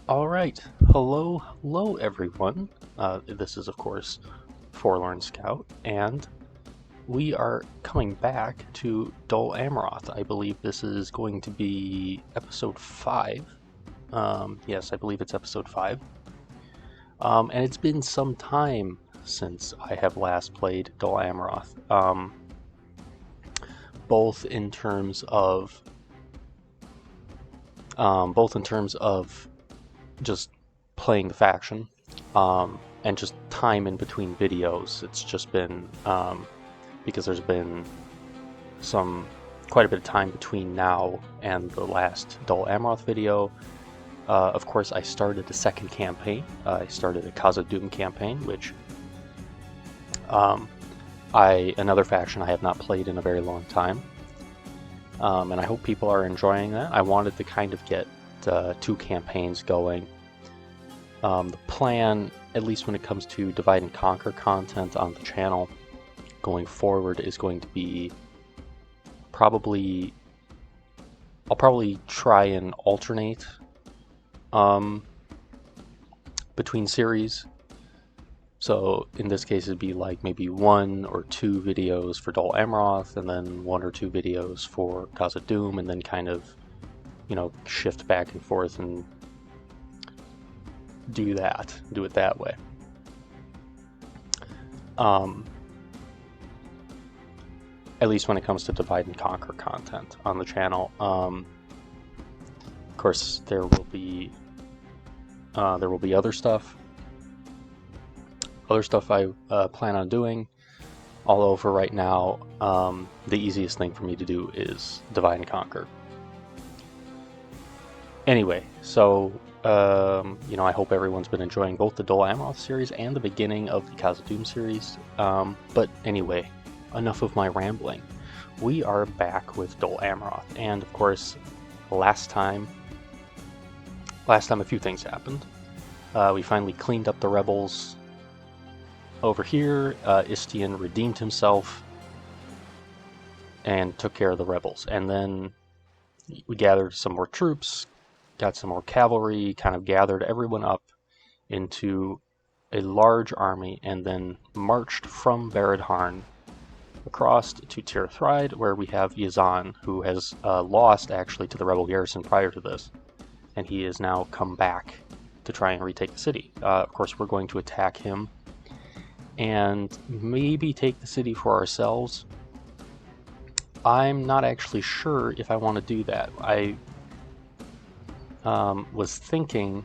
Alright, hello everyone. This is of course Forlorn Scout, and we are coming back to Dol Amroth. I believe this is going to be episode 5. Yes, I believe it's episode 5. And it's been some time since I have last played Dol Amroth. Both in terms of just playing the faction, and just time in between videos. It's just been because there's been quite a bit of time between now and the last Dol Amroth video. Of course, I started a second campaign. I started a Khazad-dûm campaign, which another faction I have not played in a very long time, and I hope people are enjoying that. I wanted to kind of get 2 campaigns going. The plan, at least when it comes to divide and conquer content on the channel going forward, is going to be I'll probably try and alternate between series. So in this case it'd be like maybe 1 or 2 videos for Dol Amroth, and then 1 or 2 videos for Khazad-dûm, and then kind of, shift back and forth and do it that way. At least when it comes to divide and conquer content on the channel. Of course, there will be other stuff I plan on doing. Although for right now, the easiest thing for me to do is divide and conquer. Anyway, so I hope everyone's been enjoying both the Dol Amroth series and the beginning of the Khazad-dûm series. But anyway, enough of my rambling. We are back with Dol Amroth, and of course, last time a few things happened. We finally cleaned up the rebels over here. Istian redeemed himself and took care of the rebels, and then we gathered some more troops, got some more cavalry, kind of gathered everyone up into a large army, and then marched from Baradharn across to Tir Thride, where we have Yazan, who has lost actually to the rebel garrison prior to this, and he has now come back to try and retake the city. Of course, we're going to attack him and maybe take the city for ourselves. I'm not actually sure if I want to do that. I was thinking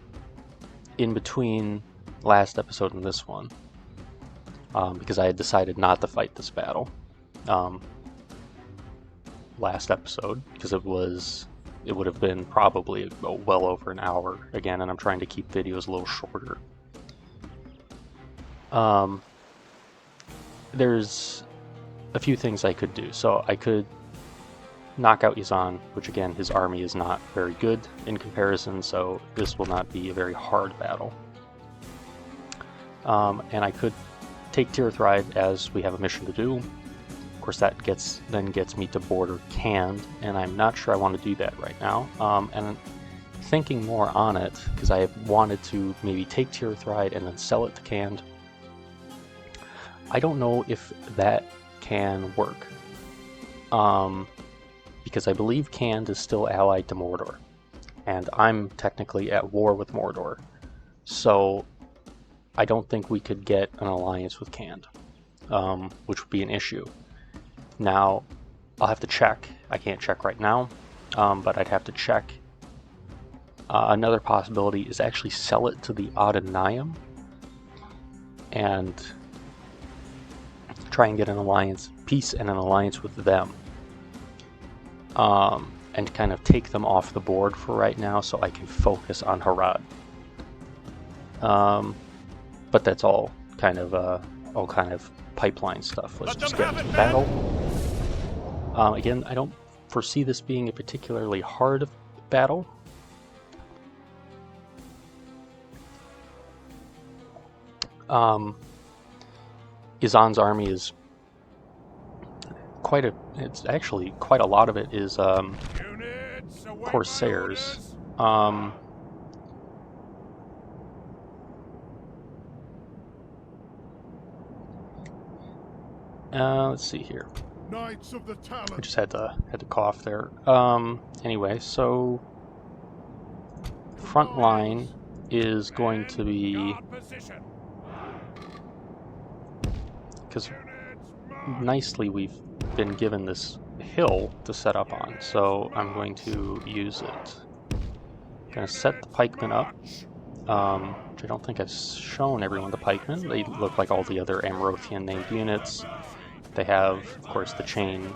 in between last episode and this one, because I had decided not to fight this battle last episode, because it would have been probably well over an hour again, and I'm trying to keep videos a little shorter. There's a few things I could do. So I could knock out Yazan, which again, his army is not very good in comparison, so this will not be a very hard battle. And I could take Tir Thride, as we have a mission to do. Of course, that then gets me to border Khand, and I'm not sure I want to do that right now. And thinking more on it, because I have wanted to maybe take Tir Thride and then sell it to Khand. I don't know if that can work. Because I believe Khand is still allied to Mordor, and I'm technically at war with Mordor, so I don't think we could get an alliance with Khand, which would be an issue. Now, I'll have to check. I can't check right now, but I'd have to check. Another possibility is actually sell it to the Adonayim and try and get an alliance, peace and an alliance with them. And kind of take them off the board for right now, so I can focus on Harad. But that's all kind of pipeline stuff. Let's just get into the battle. Again, I don't foresee this being a particularly hard battle. Yazan's army is it's actually quite a lot of it is Corsairs. Let's see here. Knights of the Talon. I just had to cough there. Anyway, so front line is going to be, because nicely we've been given this hill to set up on, so I'm going to use it. I'm going to set the pikemen up, which I don't think I've shown everyone the pikemen. They look like all the other Amrothian named units. They have, of course, the chain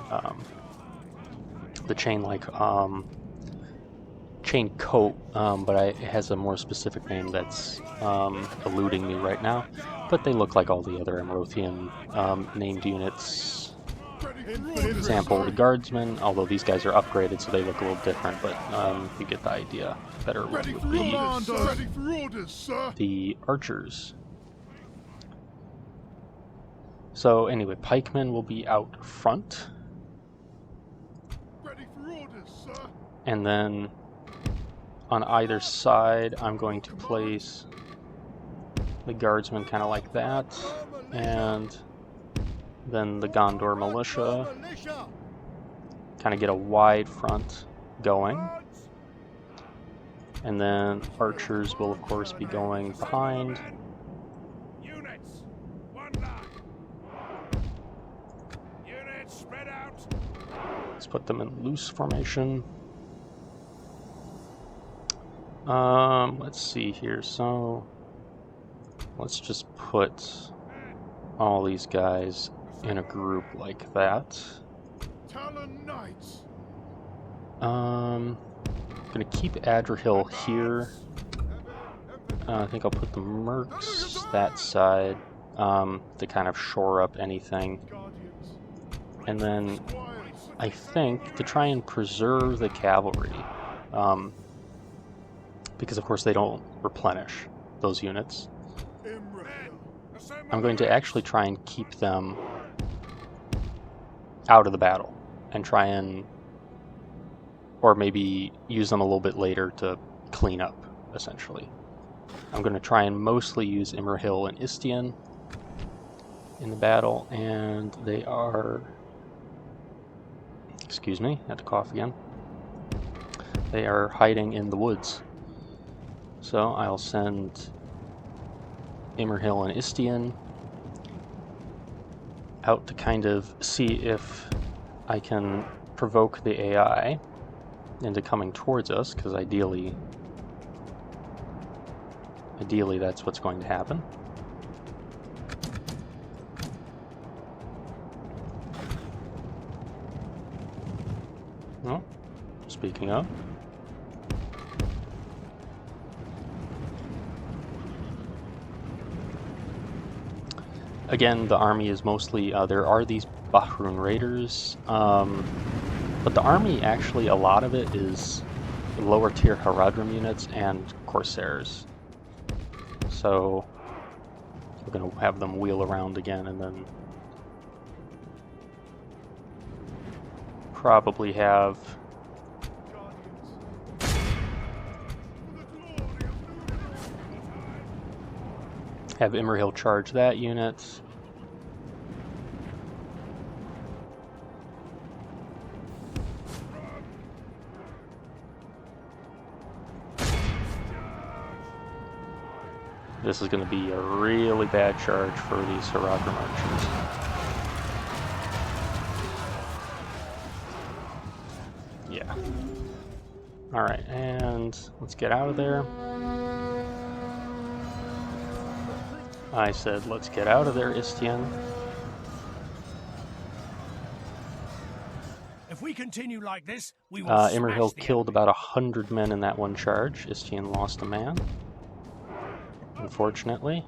chain coat, but it has a more specific name that's eluding me right now. But they look like all the other Amrothian named units. For example, the guardsmen, although these guys are upgraded, so they look a little different, but you get the idea. Better one would be the archers. So anyway, pikemen will be out front. And then on either side, I'm going to place the guardsmen kind of like that, and then the Gondor militia, kind of get a wide front going. And then archers will of course be going behind. Units, one line. Units spread out. Let's put them in loose formation. Let's see here. So let's just put all these guys in a group like that. Talon Knights. I'm gonna keep Adrian here. I think I'll put the mercs that side to kind of shore up anything. And then I think to try and preserve the cavalry, because of course they don't replenish those units, I'm going to actually try and keep them out of the battle and try and, or maybe use them a little bit later to clean up, essentially. I'm going to try and mostly use Imrahil and Istian in the battle, and they are, excuse me, I had to cough again. They are hiding in the woods. So I'll send Imrahil and Istian out to kind of see if I can provoke the AI into coming towards us, because ideally that's what's going to happen. Well, speaking of, again, the army is mostly, there are these Bahrun Raiders, but the army, actually, a lot of it is lower tier Haradrim units and Corsairs. So we're going to have them wheel around again, and then probably have Imrahil charge that unit. This is going to be a really bad charge for these Haradrim archers. Yeah. Alright, and let's get out of there. I said, let's get out of there, Istian. If we continue like this, we will Imrahil killed about 100 men in that one charge. Istian lost a man, unfortunately.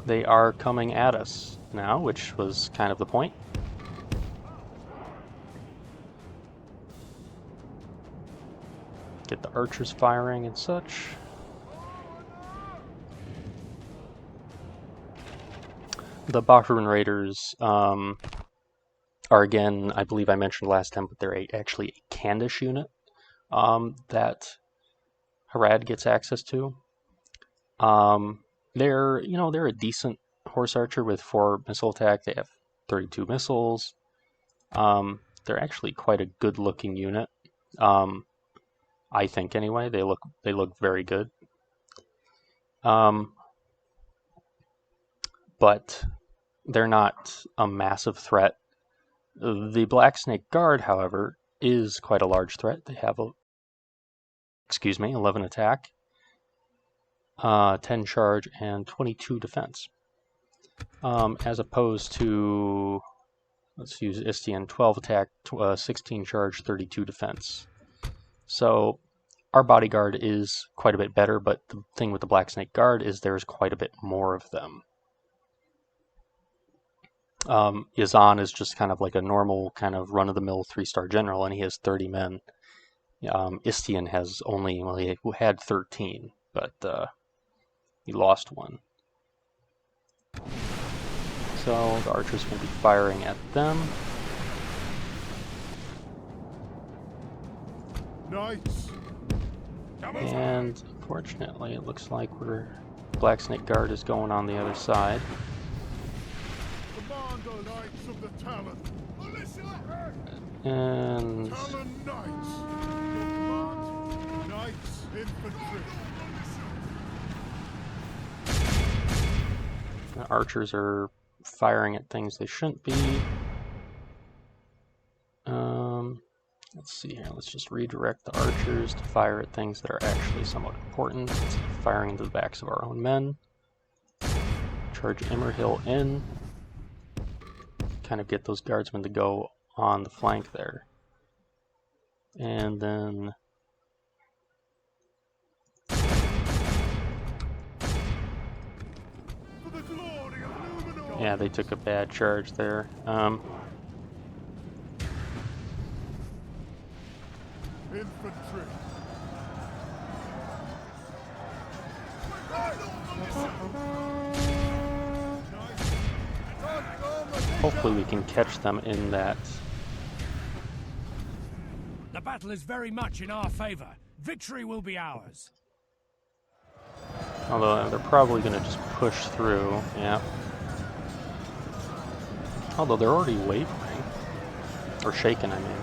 They are coming at us now, which was kind of the point. Get the archers firing and such. The Bahrun Raiders are, again, I believe I mentioned last time, but they're actually a Kandish unit that Harad gets access to. They're a decent horse archer with 4 missile attack. They have 32 missiles. They're actually quite a good looking unit. I think anyway. They look very good. But they're not a massive threat. The Black Snake Guard, however, is quite a large threat. They have 11 attack, 10 charge, and 22 defense. As opposed to, let's use Istian, 12 attack, 16 charge, 32 defense. So our bodyguard is quite a bit better, but the thing with the Black Snake Guard is there's quite a bit more of them. Yazan is just kind of like a normal kind of run-of-the-mill 3-star general, and he has 30 men. Istian has only, well, he had 13, but he lost 1. So the archers will be firing at them. Knights. And unfortunately, it looks like Black Snake Guard is going on the other side. Commander Knights of the Talon. And Talon Knights. Your command, Knights Infantry. the archers are firing at things they shouldn't be. Let's see here. Let's just redirect the archers to fire at things that are actually somewhat important, instead of firing into the backs of our own men. Charge Immerhill in. Kind of get those guardsmen to go on the flank there. And then yeah, they took a bad charge there. Infantry. Hopefully we can catch them in that. The battle is very much in our favor. Victory will be ours. Although they're probably going to just push through, yeah. Although they're already wavering. Or shaken, I mean.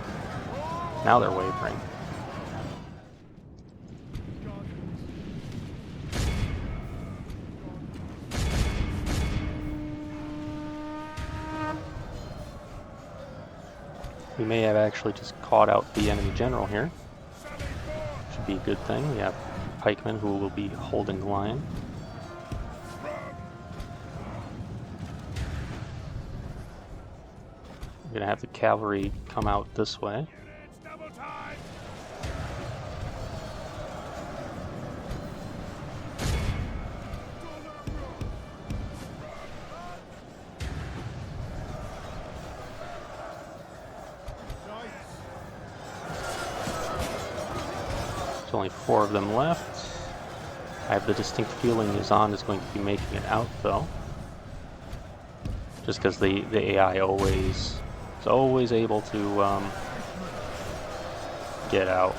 Now they're wavering. We may have actually just caught out the enemy general here. Should be a good thing. We have pikemen who will be holding the line. We're going to have the cavalry come out this way. There's only 4 of them left. I have the distinct feeling Yazan is going to be making it out, though. Just because the AI is always able to get out.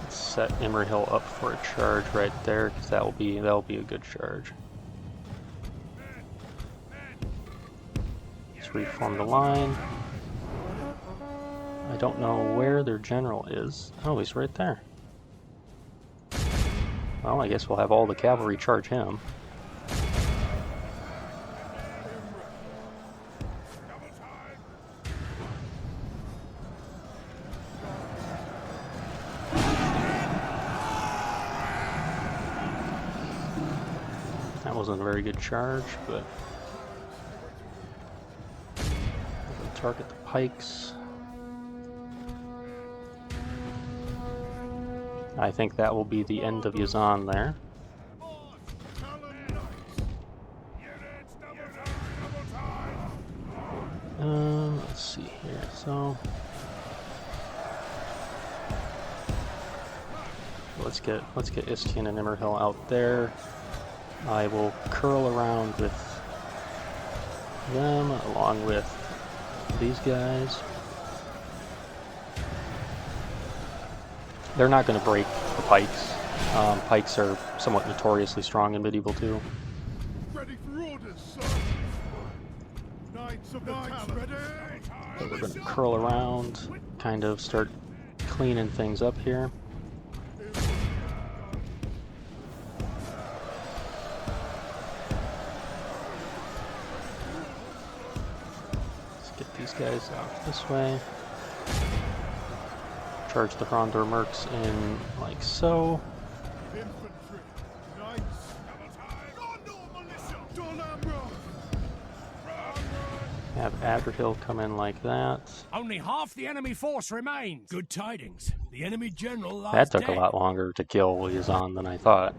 Let's set Immerhill up for a charge right there, because that'll be a good charge. Let's reform the line. I don't know where their general is. Oh, he's right there. Well, I guess we'll have all the cavalry charge him. That wasn't a very good charge, but we'll target the pikes. I think that will be the end of Yazan there. Let's see here. So let's get Istian and Immerhill out there. I will curl around with them along with these guys. They're not going to break the pikes. Pikes are somewhat notoriously strong in medieval too. Ready for orders, sir. Knights of the Talon. Ready. So we're going to curl around, kind of start cleaning things up here. Let's get these guys out this way. Charge the Frondor Mercs in like so. Infantry. Knights. Dol Amroth. Have Adrian come in like that. Only half the enemy force remains. Good tidings. The enemy general lies That took dead. a lot longer to kill Yazan than I thought.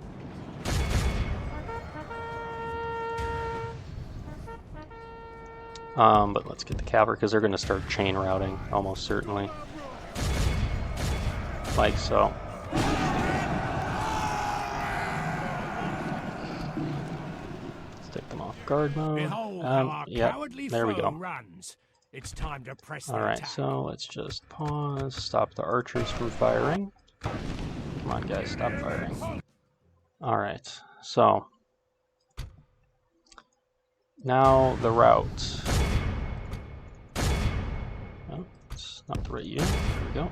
But let's get the cavalry because they're going to start chain routing almost certainly. Like so. Let's take them off guard mode. Behold how our Yep, cowardly there we foe go. runs. It's time to press the Alright, attack. so let's just pause, stop the archers from firing. Come on guys, stop firing. Alright, so now the route. Oh, it's not the right unit. There we go.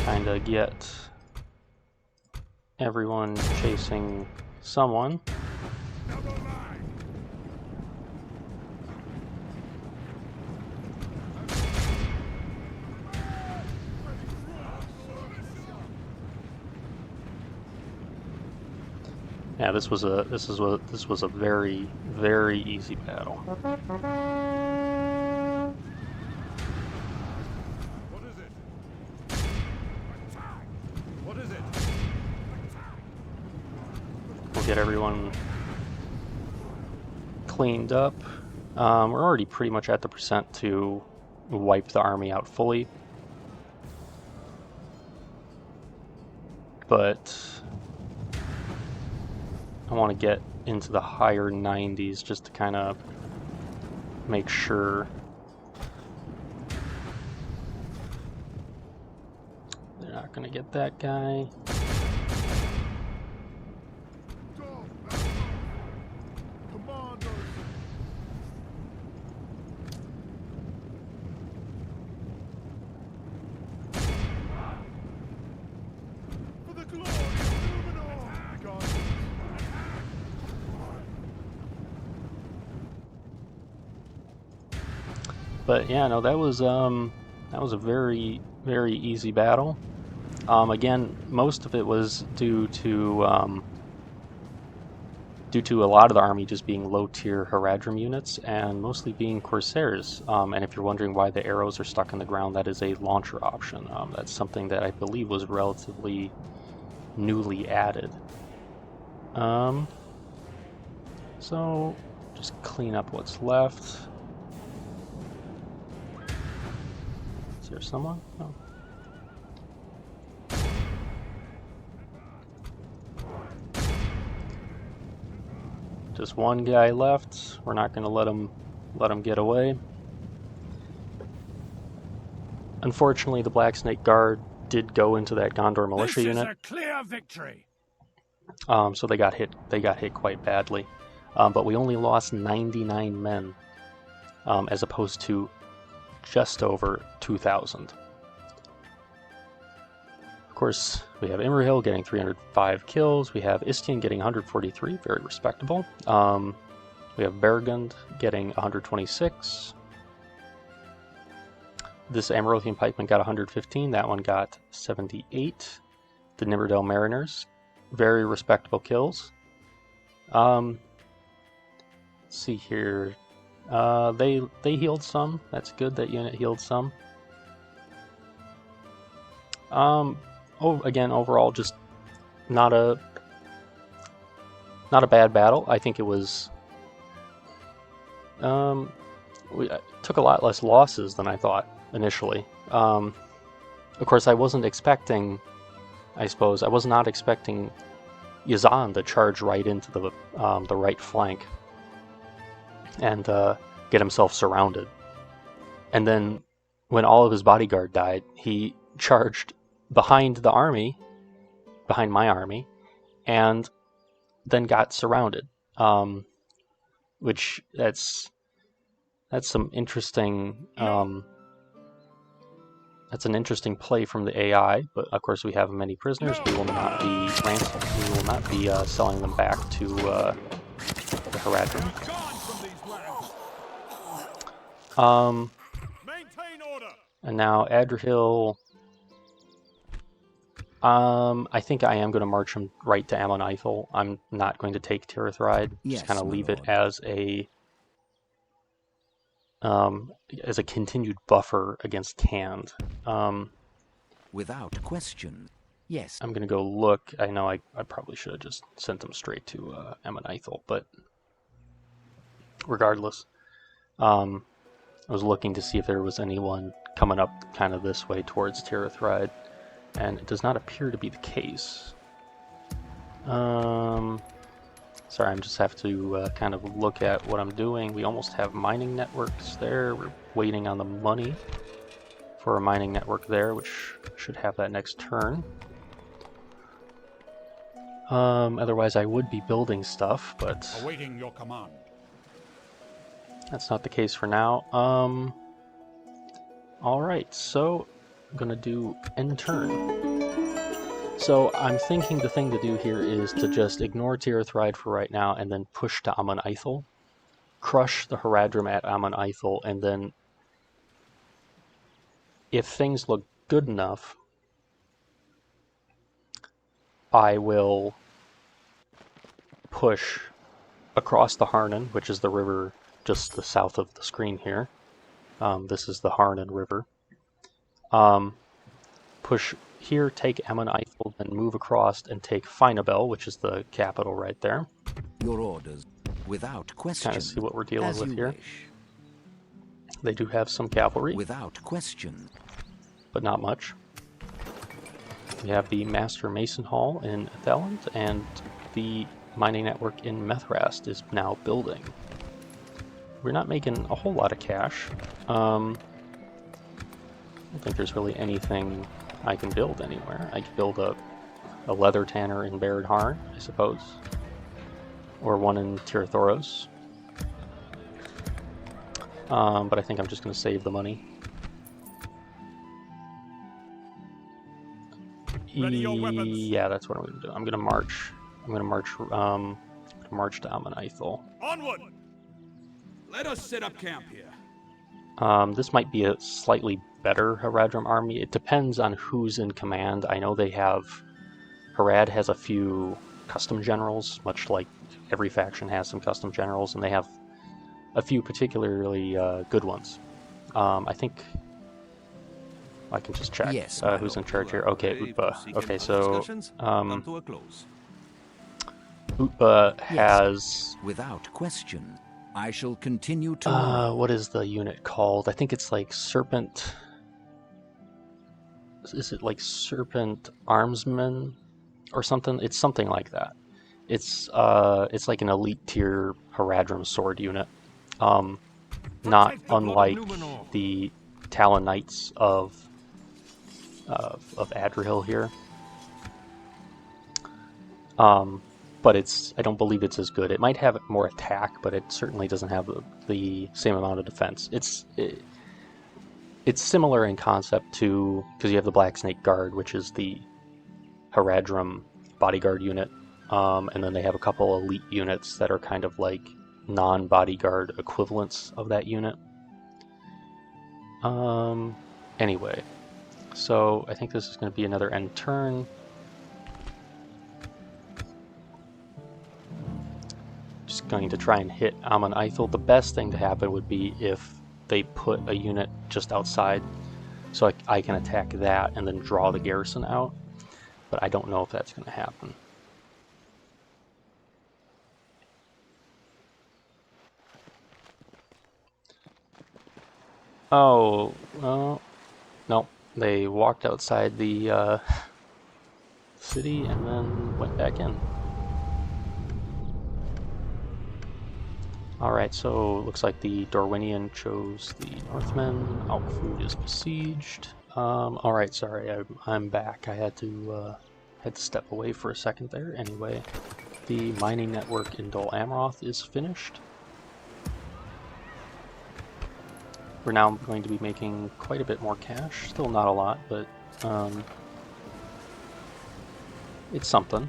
Kind of get everyone chasing someone. Yeah, this was a very, very easy battle. What is it? What is it? We'll get everyone cleaned up. We're already pretty much at the percent to wipe the army out fully. But I want to get into the higher 90s just to kind of make sure they're not going to get that guy. Dol Amroth. Commandos. For the glory of Numenor. Guardians. But yeah, no, that was a very, very easy battle. Again, most of it was due to a lot of the army just being low-tier Haradrim units and mostly being Corsairs. And if you're wondering why the arrows are stuck in the ground, that is a launcher option. That's something that I believe was relatively newly added. So just clean up what's left. Is there someone? No. Just one guy left. We're not going to let him get away. Unfortunately, the Black Snake Guard did go into that Gondor militia This unit. is a clear victory. So they got hit quite badly. But we only lost 99 men, as opposed to just over 2,000. Of course, we have Imrahil getting 305 kills. We have Istian getting 143, very respectable. We have Burgund getting 126. This Amrothian pikeman got 115. That one got 78. The Nimmerdale Mariners, very respectable kills. Let's see here. They healed some. That's good. That unit healed some. Again, overall, just not a bad battle. I think it was. We took a lot less losses than I thought initially. Of course, I wasn't expecting. I suppose I was not expecting Yazan to charge right into the right flank and get himself surrounded, and then when all of his bodyguard died, he charged behind the army, behind my army, and then got surrounded. Which that's some interesting. That's an interesting play from the AI, but of course we have many prisoners. We will not be we will not be selling them back to the Haradrim. Maintain order. And now Adrian. I think I am going to march him right to Amon Ithil. I'm not going to take Tirith. Just kind of leave it as a continued buffer against Canned. Without question, yes. I'm going to go look. I know I probably should have just sent them straight to Amon Ithil, but regardless, I was looking to see if there was anyone coming up kind of this way towards Tirith, and it does not appear to be the case. Sorry, I just have to kind of look at what I'm doing. We almost have mining networks there. We're waiting on the money for a mining network there, which should have that next turn. Otherwise, I would be building stuff, but Awaiting your command. that's not the case for now. Alright, so I'm going to do end turn. So I'm thinking the thing to do here is to just ignore Tirith for right now and then push to Amon Ithil, crush the Haradrim at Amon Ithil, and then if things look good enough, I will push across the Harnan, which is the river just to the south of the screen here. This is the Harnan River. Push here, take Amon Ithil, then move across and take Finabel, which is the capital right there. Your orders, without question. Kind of see what we're dealing as with you here. wish. They do have some cavalry, Without question. but not much. We have the Master Mason Hall in Atheland, and the mining network in Methrast is now building. We're not making a whole lot of cash. I don't think there's really anything I can build anywhere. I could build a leather tanner in Baird Harn, I suppose. Or one in Tirithoros. But I think I'm just going to save the money. Ready your weapons. Yeah, that's what I'm going to do. I'm going to march. I'm going to march to Amon Ithil. Onward. Let us set up camp here. This might be a slightly better Haradrim army. It depends on who's in command. I know they have... Harad has a few custom generals, much like every faction has some custom generals, and they have a few particularly good ones. I think... I can just check Yes, who's in charge here. Okay, Utba. Okay, so... Utba has... Without question. I shall continue to... what is the unit called? I think it's like Serpent... Is it like Serpent Armsman or something? It's something like that. It's like an elite tier Haradrim sword unit. Not unlike the Talon Knights of Adriel here. But I don't believe it's as good. It might have more attack, but it certainly doesn't have the same amount of defense. It's similar in concept to, because you have the Black Snake Guard, which is the Haradrim bodyguard unit, and then they have a couple elite units that are kind of like non-bodyguard equivalents of that unit. Anyway, so I think this is going to be another end turn. Just going to try and hit Amon Ithil. The best thing to happen would be if they put a unit just outside, so I can attack that and then draw the garrison out. But I don't know if that's going to happen. Oh, well, no. They walked outside the city and then went back in. Alright, so looks like the Dorwinian chose the Northmen. Outfood is besieged. Alright, sorry, I'm back. I had to step away for a second there. Anyway, the mining network in Dol Amroth is finished. We're now going to be making quite a bit more cash. Still not a lot, but it's something.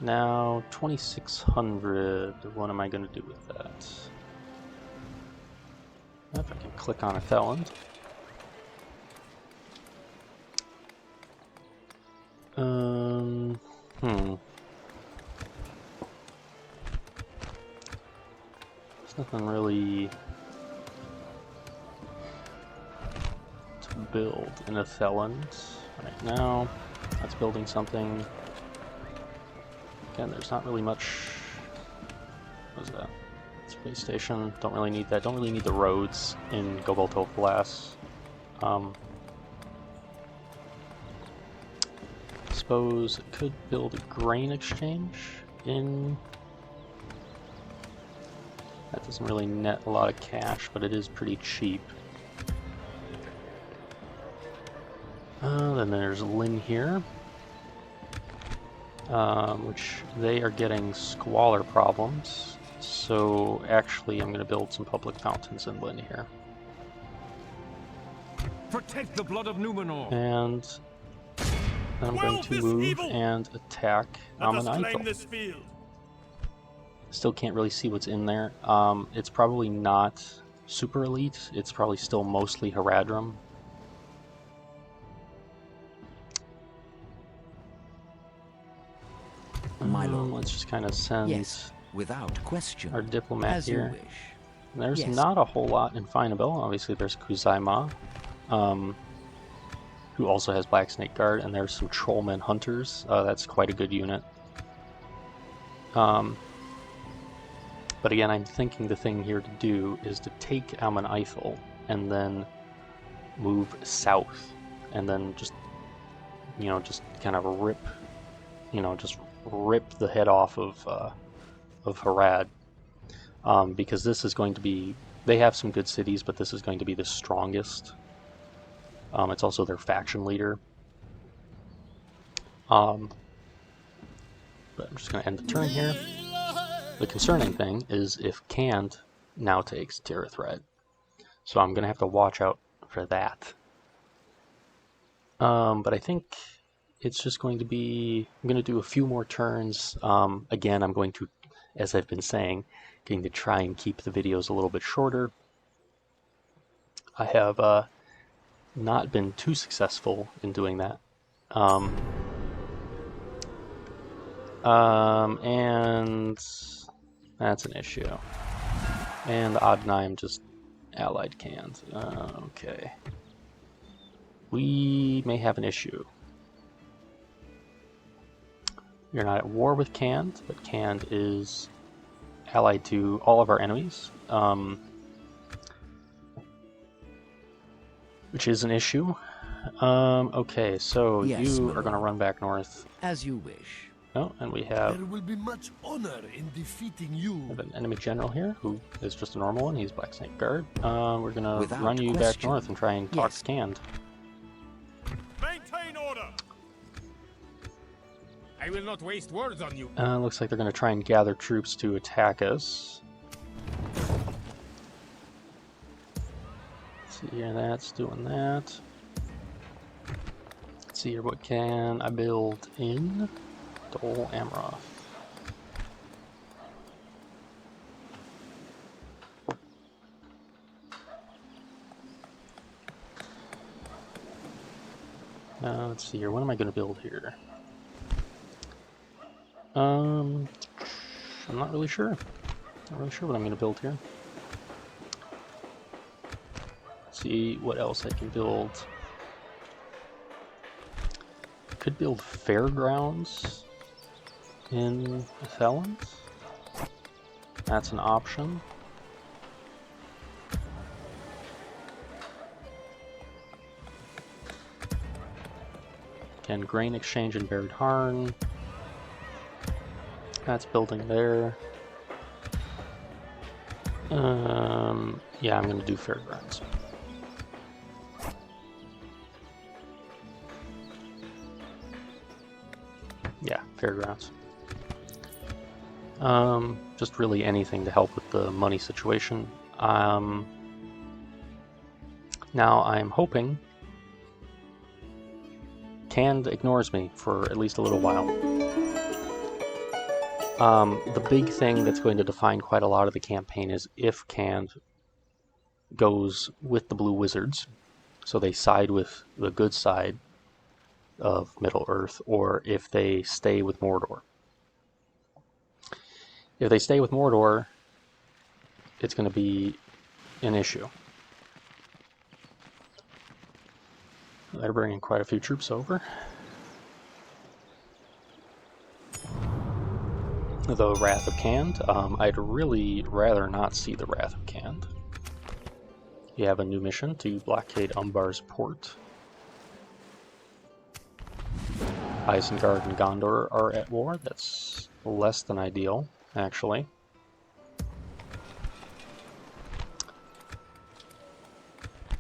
Now 2,600. What am I going to do with that? If I can click on a Theland. There's nothing really to build in a Theland right now. That's building something. Again, there's not really much. What is that? Space station. Don't really need that. Don't really need the roads in Goboltoflas. Suppose it could build a grain exchange in. That doesn't really net a lot of cash, but it is pretty cheap. Then there's Lynn here. Which they are getting squalor problems, so actually I'm going to build some public fountains in Lynn here. Protect the blood of Numenor. And then I'm going to move and attack Ammonite. Still can't really see what's in there. It's probably not super elite. It's probably still mostly Haradrim. My lord. Let's just kind of send without question. our diplomat As here. you wish. There's not a whole lot in Finable. Obviously, there's Kuzaima, who also has Black Snake Guard, and there's some Trollmen Hunters. That's quite a good unit. But again, I'm thinking the thing here to do is to take Amon Ithil and then move south, and then just, just kind of rip, just rip the head off of Harad, because this is going to be. They have some good cities, but this is going to be the strongest. It's also their faction leader. But I'm just going to end the turn here. The concerning thing is if Khand now takes Tirithred. So I'm going to have to watch out for that. But I think it's just going to be... I'm going to do a few more turns. Again, I'm going to, as I've been saying, going to try and keep the videos a little bit shorter. I have not been too successful in doing that. And that's an issue. And Adnaim just allied Khand. Okay. We may have an issue. You're not at war with Khand, but Khand is allied to all of our enemies, which is an issue. Okay, so you are going to run back north. As you wish. Oh, and we have, There will be much honor in defeating you. an enemy general here who is just a normal one. He's Black Snake Guard. We're going to run you back north and try and talk to Khand. Maintain order. I will not waste words on you. Looks like they're going to try and gather troops to attack us. Let's see here, that's doing that. Let's see here, what can I build in Dol Amroth? Let's see here, what am I going to build here? I'm not really sure. Not really sure what I'm going to build here. Let's see what else I can build. Could build fairgrounds in Theland. That's an option. Again, grain exchange in Buried Harn. That's building there. Yeah, I'm gonna do fairgrounds. Yeah, fairgrounds. Just really anything to help with the money situation. Now I'm hoping Canned ignores me for at least a little while. The big thing that's going to define quite a lot of the campaign is if Canned goes with the Blue Wizards, so they side with the good side of Middle-earth, or if they stay with Mordor. If they stay with Mordor, it's going to be an issue. They're bringing quite a few troops over. The Wrath of Canned. I'd really rather not see the Wrath of Canned. You have a new mission to blockade Umbar's port. Isengard and Gondor are at war. That's less than ideal, actually.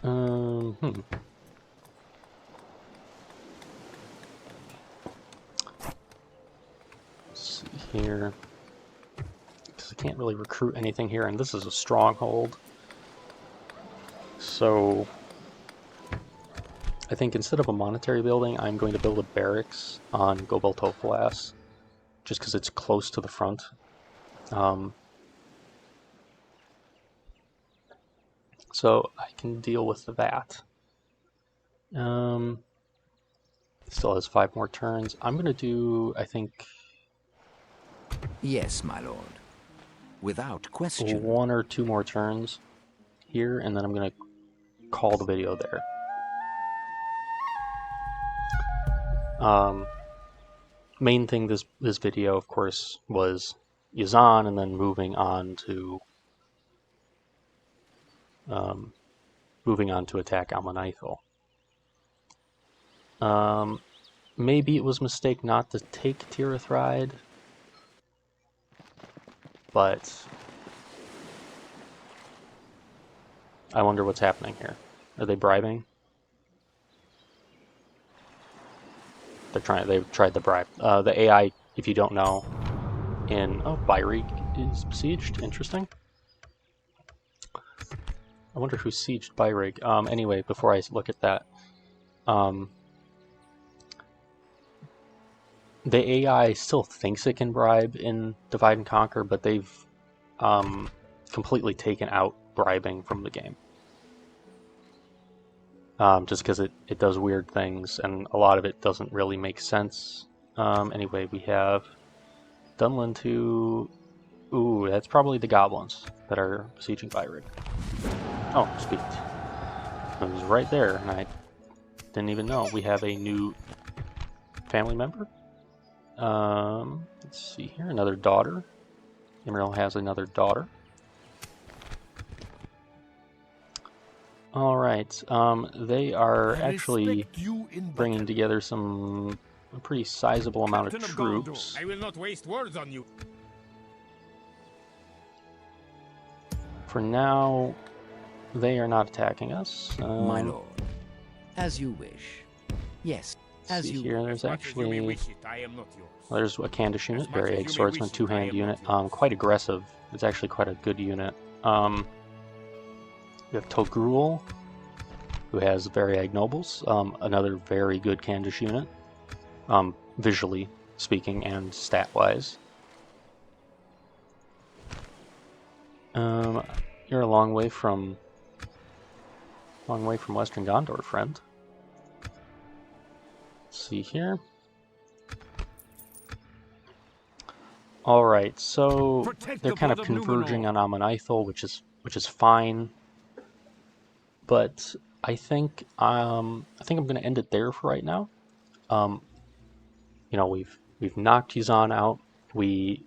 Let's see here. Because I can't really recruit anything here, and this is a stronghold. So I think instead of a monetary building, I'm going to build a barracks on Gobel Topolas, just because it's close to the front. So I can deal with that. Still has 5 more turns. I'm going to do, I think... Yes, my lord. Without question. 1 or 2 more turns here, and then I'm going to call the video there. Main thing this video, of course, was Yazan, and then moving on to attack Ammonithal. Maybe it was a mistake not to take Tirith, but I wonder what's happening here. Are they bribing? They've tried to bribe. The AI, if you don't know, Byrig is besieged. Interesting. I wonder who sieged Byrig. Anyway, before I look at that, the AI still thinks it can bribe in Divide and Conquer, but they've completely taken out bribing from the game. Just because it does weird things, and a lot of it doesn't really make sense. Anyway, we have Dunlin to... Ooh, that's probably the goblins that are besieging Byrig. Oh, sweet. It was right there, and I didn't even know. We have a new family member. Let's see here, another daughter. Imral has another daughter. Alright, they are actually bringing together a pretty sizable amount of troops. I will not waste words on you. For now, they are not attacking us. My lord, as you wish. Yes, as you here, there's actually... I am not yours. Well, there's a Candish unit, very egg swordsman, 2-hand unit, quite aggressive. It's actually quite a good unit. We have Togrul, who has Variag Nobles, another very good Candish unit, visually speaking and stat-wise. You're a long way from Western Gondor, friend. Let's see here. All right, so they're kind of converging on Ammonithal, which is fine. But I think I'm going to end it there for right now. You know, we've knocked Yazan out. We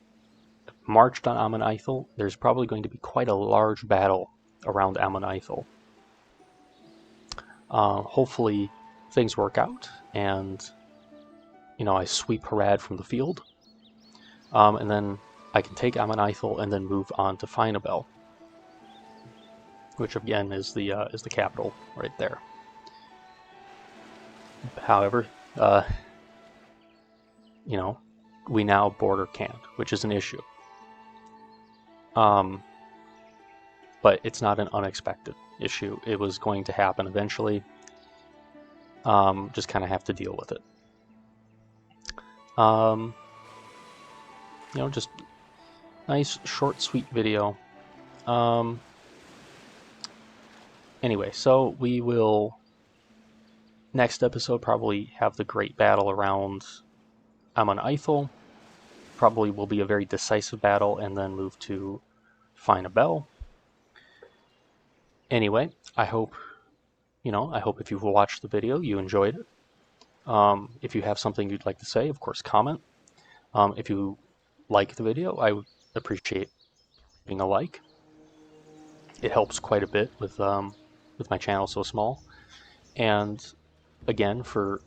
marched on Ammonithal. There's probably going to be quite a large battle around Ammonithal. Hopefully things work out, and you know, I sweep Harad from the field. and then I can take Amon Ithil and then move on to Finabel, which again is the capital right there. However, you know, we now border Kant, which is an issue. But it's not an unexpected issue. It was going to happen eventually. Just kind of have to deal with it. You know, just nice, short, sweet video. Anyway, so we will, next episode, probably have the great battle around Amon Ithil. Probably will be a very decisive battle, and then move to Finabel. Anyway, I hope if you've watched the video, you enjoyed it. If you have something you'd like to say, of course, comment. If you like the video, I would appreciate giving a like. It helps quite a bit with my channel so small. And again, for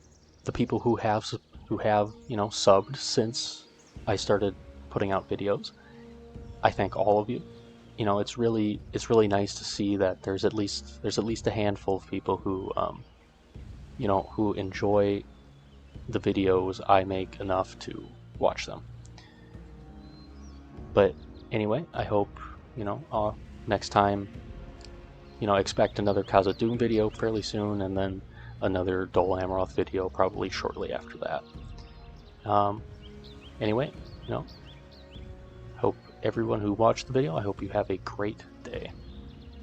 the people who have subbed since I started putting out videos, I thank all of you. You know, it's really nice to see that there's at least a handful of people who who enjoy the videos I make enough to watch them. But anyway, I hope next time expect another Khazad-dûm video fairly soon, and then another Dol Amroth video probably shortly after that. Anyway, hope everyone who watched the video, I hope you have a great day.